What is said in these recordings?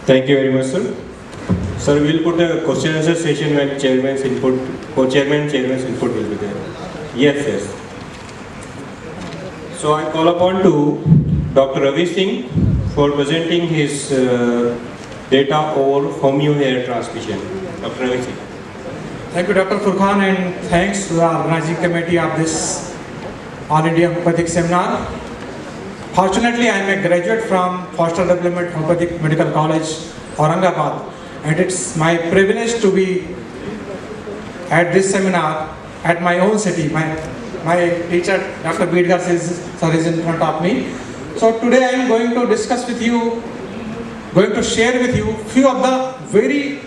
Thank you very much, sir. Sir, we will put a question and answer session when chairman's input, co-chairman, chairman's input will be there. Yes, yes. So I call upon to Dr. Ravi Singh for presenting his data over homeo hair transmission. Dr. Ravi Singh. Thank you, Dr. Furqan, and thanks to the organizing committee of this All India Homeopathic Seminar. Fortunately, I am a graduate from Foster Development Homeopathic Medical College, Aurangabad, and it's my privilege to be at this seminar at my own city. My teacher, Dr. Bidgar, is in front of me. So today I am going to discuss with you, going to share with you few of the very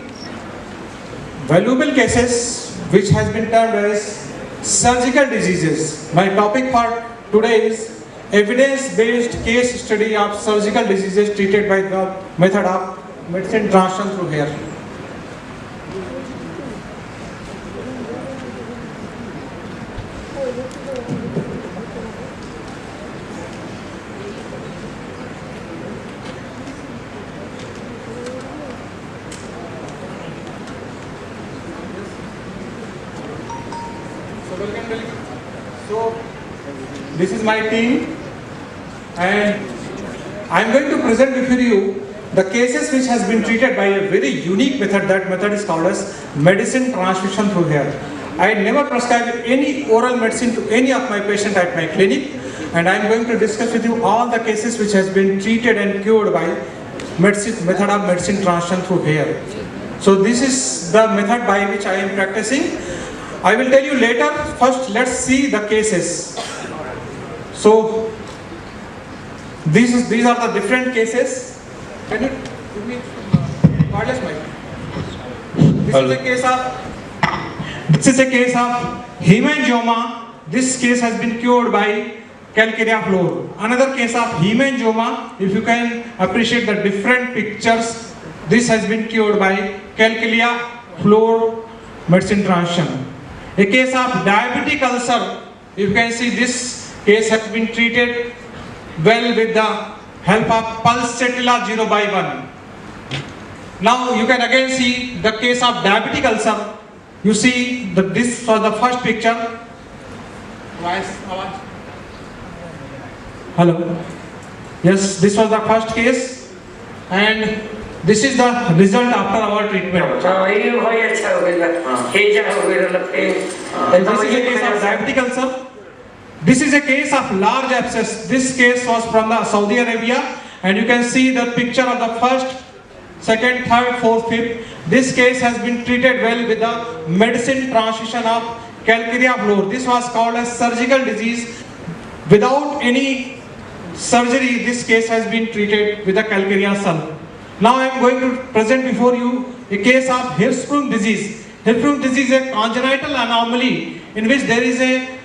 valuable cases which has been termed as surgical diseases. My topic for today is evidence-based case study of surgical diseases treated by the method of medicine transition through hair. So this is my team, and I am going to present before you the cases which has been treated by a very unique method. That method is called as medicine transfusion through hair. I never prescribe any oral medicine to any of my patients at my clinic, and I am going to discuss with you all the cases which has been treated and cured by method of medicine transfusion through hair. So this is the method by which I am practicing. I will tell you later. First, let's see the cases. So these are the different cases. Can you give me wireless mic? This is a case of hemangioma. This case has been cured by Calcarea floor. Another case of hemangioma. If you can appreciate the different pictures, this has been cured by Calcarea floor medicine transition. A case of diabetic ulcer. You can see this case has been treated well with the help of Pulsatilla 0/1. Now you can again see the case of diabetic ulcer. You see this was the first picture. Hello. Yes, this was the first case, and this is the result after our treatment. And this is a case of diabetic ulcer. This is a case of large abscess. This case was from the Saudi Arabia, and you can see the picture of the first, second, third, fourth, fifth. This case has been treated well with the medicine transition of Calcarea floor. This was called as surgical disease. Without any surgery, this case has been treated with the Calcarea cell. Now I am going to present before you a case of Hirschsprung disease. Hirschsprung disease is a congenital anomaly in which there is a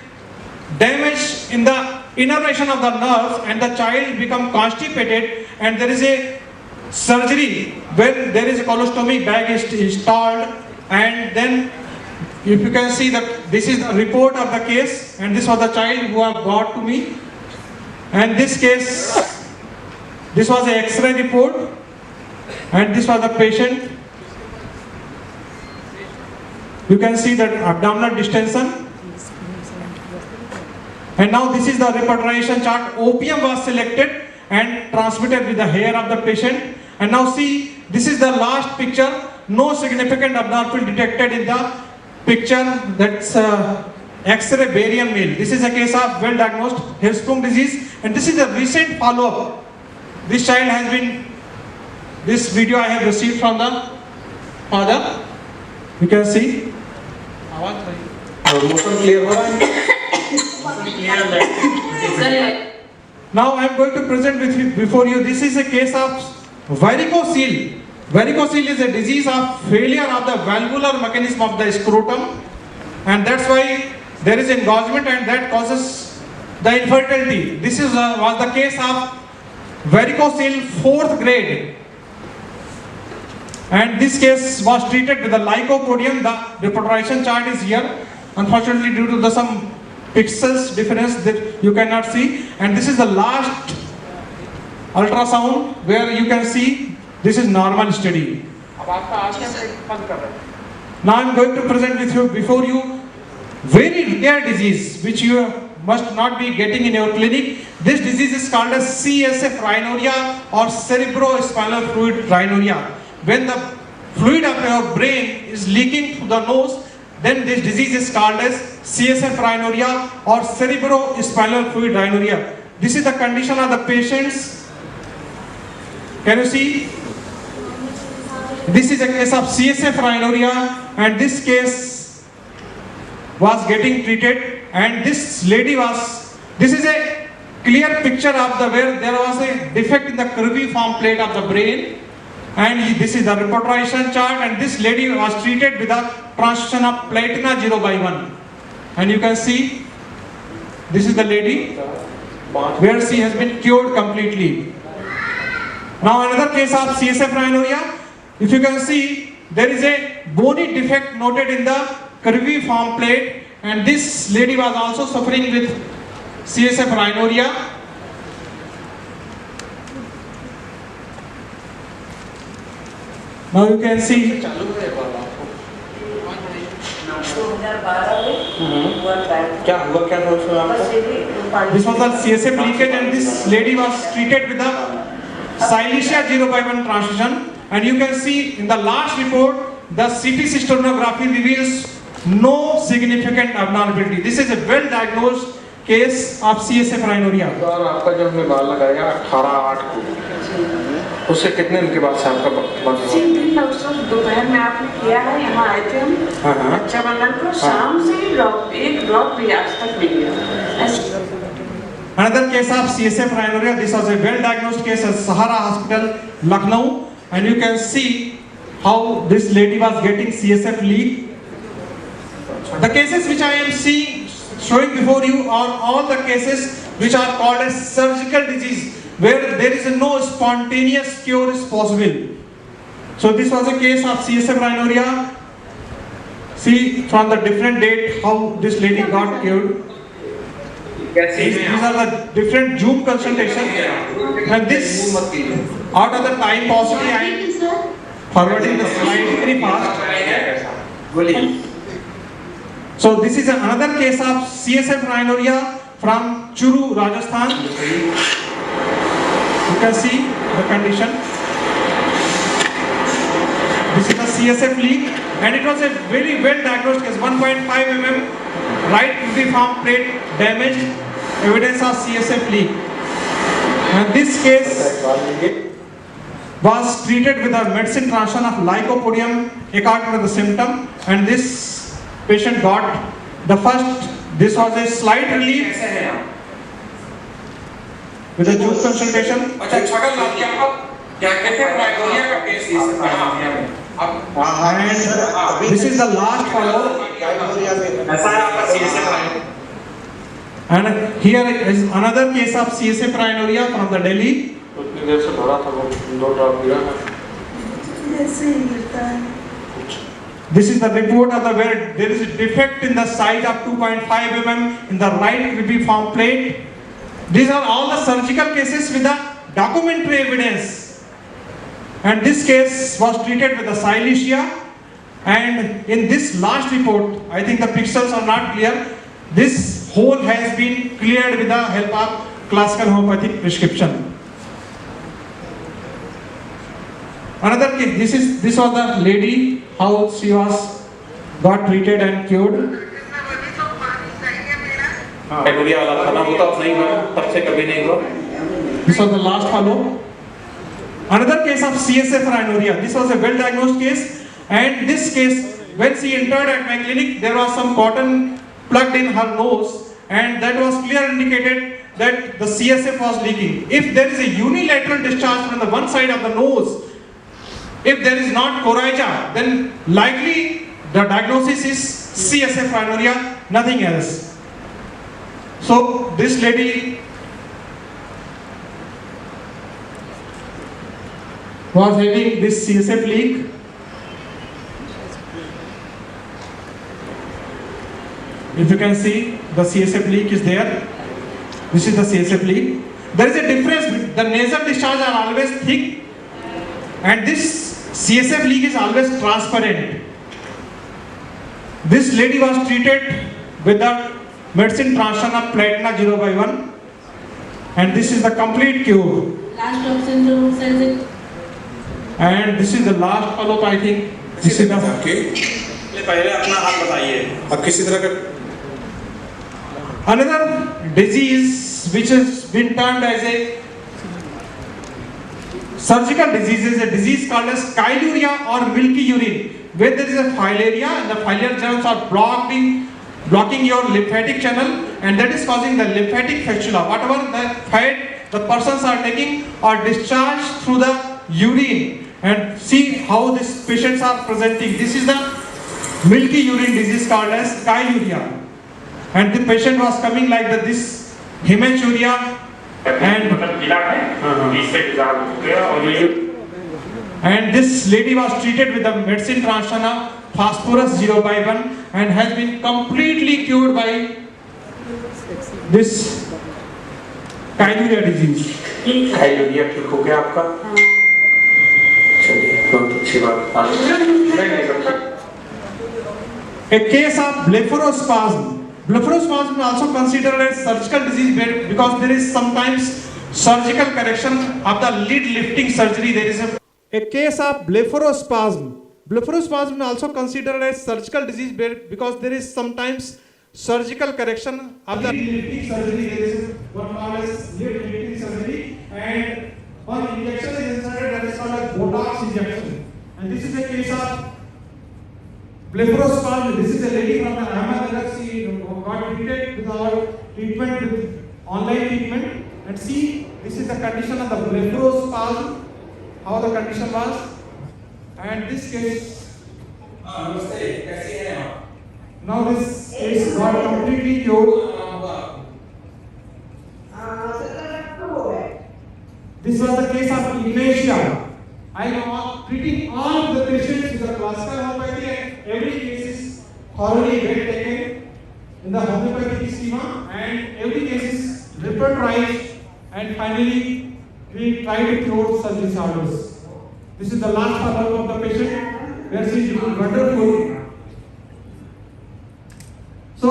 damage in the innervation of the nerves, and the child become constipated, and there is a surgery when there is a colostomy bag is installed, and then if you can see that this is the report of the case, and this was the child who have brought to me, and this case, this was a X-ray report, and this was the patient. You can see that abdominal distension. And now this is the repatriation chart. Opium was selected and transmitted with the hair of the patient. And now see, this is the last picture. No significant abnormal detected in the picture. That's X-ray barium male. This is a case of well-diagnosed Hirschsprung disease. And this is a recent follow-up. This child has been, this video I have received from the father. You can see. Motion clear. Now I am going to present before you. This is a case of varicocele. Varicocele is a disease of failure of the valvular mechanism of the scrotum, and that's why there is engorgement, and that causes the infertility. This was the case of varicocele 4th grade, and this case was treated with the lycopodium. The repatriation chart is here. Unfortunately, due to some pixels difference that you cannot see, and this is the last ultrasound where you can see This is normal steady. Now I am going to present with you before you very rare disease which you must not be getting in your clinic. This disease is called as CSF rhinorrhea or cerebrospinal fluid rhinorrhea. When the fluid of your brain is leaking through the nose, then this disease is called as CSF rhinorrhea or cerebrospinal fluid rhinorrhea. This is the condition of the patients. Can you see? This is a case of CSF rhinorrhea, and this case was getting treated, and this lady was, this is a clear picture of the where there was a defect in the cribriform plate of the brain, and this is the reporterization chart, and this lady was treated with a transfusion of platina 0/1, and you can see this is the lady where she has been cured completely. Now another case of CSF rhinorrhea. If you can see, there is a bony defect noted in the cribriform plate, and this lady was also suffering with CSF rhinorrhea. Now you can see this was the CSF leakage, and this lady was treated with the Silesia 0/1 transfusion, and you can see in the last report the CT cystoscopy reveals no significant abnormality. This is a well diagnosed case of CSF rhinorrhea. और आपका जो हमने बाल लगाया 18/8 को, उससे कितने दिन के बाद से आपका बाल? 3 दिन दोपहर में आपने किया है, यहाँ आए थे हम रक्षाबंधन को, शाम से एक ड्रॉप भी आज तक नहीं लिया. Another case of CSF rhinorrhea. This was a well-diagnosed case at Sahara Hospital, Lucknow, and you can see how this lady was getting CSF leak. The cases which I am showing before you are all the cases which are called as surgical disease, where there is no spontaneous cure is possible. So this was a case of CSF rhinorrhea. See from the different date how this lady got cured. These are the different Zoom consultations, and this out of the time possibly I am forwarding the slide very fast. So this is another case of CSF rhinorrhea from Churu, Rajasthan. You can see the condition. This is a CSF leak, and it was a very well diagnosed case. 1.5 mm right cribriform plate damaged, evidence of CSF leak. And this case was treated with a medicine transfusion of lycopodium according to the symptom, and this patient got the first. This was a slight relief with a Zoom consultation. And this is the last follow. And here is another case of CSF rhinorrhea from the Delhi. This is the report of the where there is a defect in the size of 2.5 mm in the right cribriform plate. These are all the surgical cases with the documentary evidence. And this case was treated with the Silesia. And in this last report, I think the pixels are not clear. This hole has been cleared with the help of classical homeopathic prescription. Another case, this was the lady, how she was got treated and cured. This was the last follow. Another case of CSF rhinorrhea. This was a well-diagnosed case, and this case, when she entered at my clinic, there was some cotton plugged in her nose, and that was clearly indicated that the CSF was leaking. If there is a unilateral discharge from the one side of the nose, if there is not coryza, then likely the diagnosis is CSF rhinorrhea, nothing else. So this lady was having this CSF leak. If you can see, the CSF leak is there. This is the CSF leak. There is a difference. The nasal discharge are always thick, And this CSF leak is always transparent. This lady was treated with the medicine Transana Platina 0/1, and this is the complete cure. Last option to says it. And this is the last follow-up, I think. This is the पहले अपना हाथ बताइए आप किसी तरह का another disease which has been termed as a surgical disease is a disease called as chyluria or milky urine, where there is a filaria and the filial germs are blocking your lymphatic channel, and that is causing the lymphatic fistula. Whatever the fat the persons are taking are discharged through the urine, and see how these patients are presenting. This is the milky urine disease called as chyluria, and the patient was coming like this hematuria and this lady was treated with the medicine Transana phosphorus 0/1 and has been completely cured by this chyluria disease. हाइलोरिया ठीक हो गया आपका? चलिए बहुत अच्छी बात। A case of blepharospasm. Blepharospasm is also considered as surgical disease because there is sometimes surgical correction of the lid lifting surgery. There is a case of blepharospasm. Blepharospasm is also considered as surgical disease because there is sometimes surgical correction of the lid lifting surgery. There is what called as lid lifting surgery, and one injection is inserted that is called as Botox injection. And this is a case of blepharospasm. This is a lady from the Ahmedabad. She got treated with our treatment with online treatment, and see this is the condition of the blepharospasm, how the condition was, and this case. Now this case got completely cured. This was the case of Ignatia. I am treating all of the patients with the classical homeopathy, and every case is thoroughly well taken in the homeopathic schema, and every case is repertorized, and finally we try to cure such disorders. This is the last follow-up of the patient where she is doing wonderful. So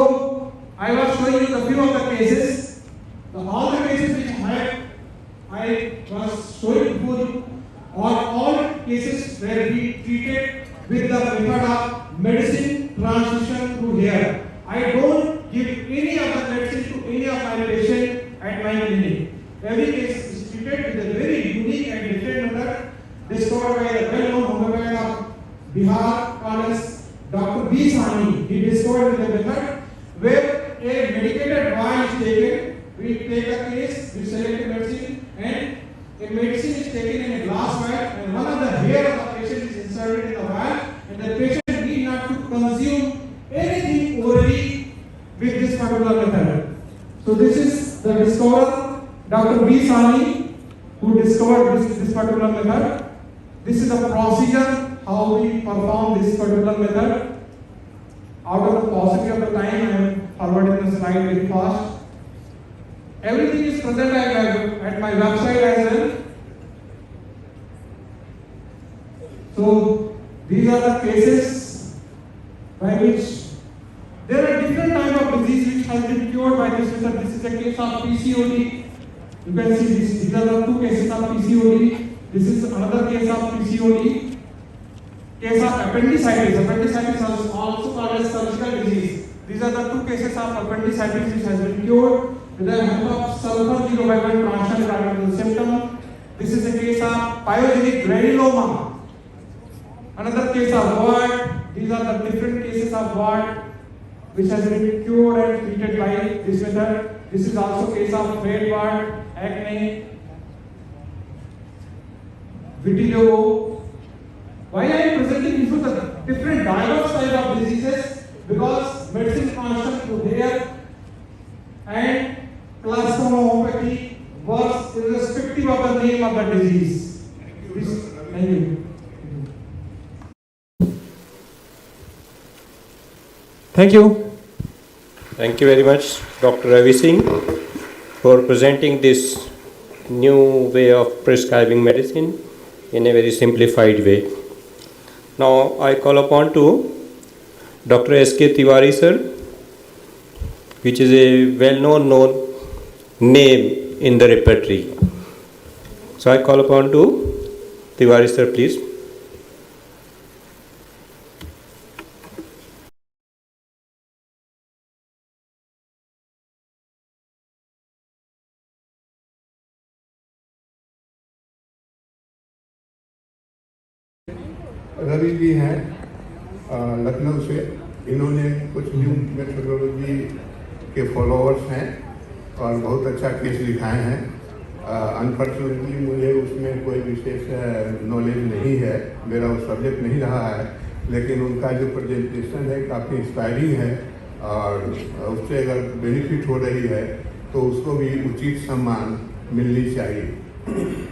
I was showing you the few of the cases. All the cases which I was showing before you are all cases where we treated with the method of medicine transition through hair. I don't give any of the medicine to any of my patients at my clinic. Every case is treated with a very unique and different method discovered by a well-known homeopath of Bihar called as Dr. B. Sani. He discovered the method where a medicated vial is taken. We take a case, we select a medicine, and a medicine is taken in a glass vial, and one of the hair of the patient is inserted in the vial, and the patient need not to consume anything orally with this particular method. So this is the discoverer, Dr. B. Sani, who discovered this particular method. This is the procedure, how we perform this particular method. Out of the paucity of the time, I am forwarding the slide very fast. Everything is present at my website as well. So these are the cases by which there are different types of disease which has been cured by this method. This is a case of PCOD. You can see these are the two cases of PCOD. This is another case of PCOD. Case of appendicitis. Appendicitis is also called as surgical disease. These are the two cases of appendicitis which has been cured with the help of sulfur 0/1 transient symptom. This is a case of pyogenic granuloma. Another case of wart. These are the different cases of wart which has been cured and treated by this method. This is also case of red wart, acne, vitiligo. Why I am presenting you the different diverse type of diseases? Because medicine function through hair and classical homeopathy works irrespective of the name of the disease. Thank you. Thank you. Thank you very much, Dr. Ravi Singh, for presenting this new way of prescribing medicine. in a very simplified way. Now I call upon to Dr. S.K. Tiwari sir, which is a well-known name in the repertory. So I call upon to Tiwari sir, please. Ravi ji हैं लखनऊ से। इन्होंने कुछ new methodology के followers हैं और बहुत अच्छा case लिखाए हैं। अनफॉर्चुनेटली मुझे उसमें कोई विशेष नॉलेज नहीं है, मेरा वो सब्जेक्ट नहीं रहा है, लेकिन उनका जो प्रेजेंटेशन है काफ़ी इंस्पायरिंग है और उससे अगर बेनिफिट हो रही है तो उसको भी उचित सम्मान मिलनी चाहिए।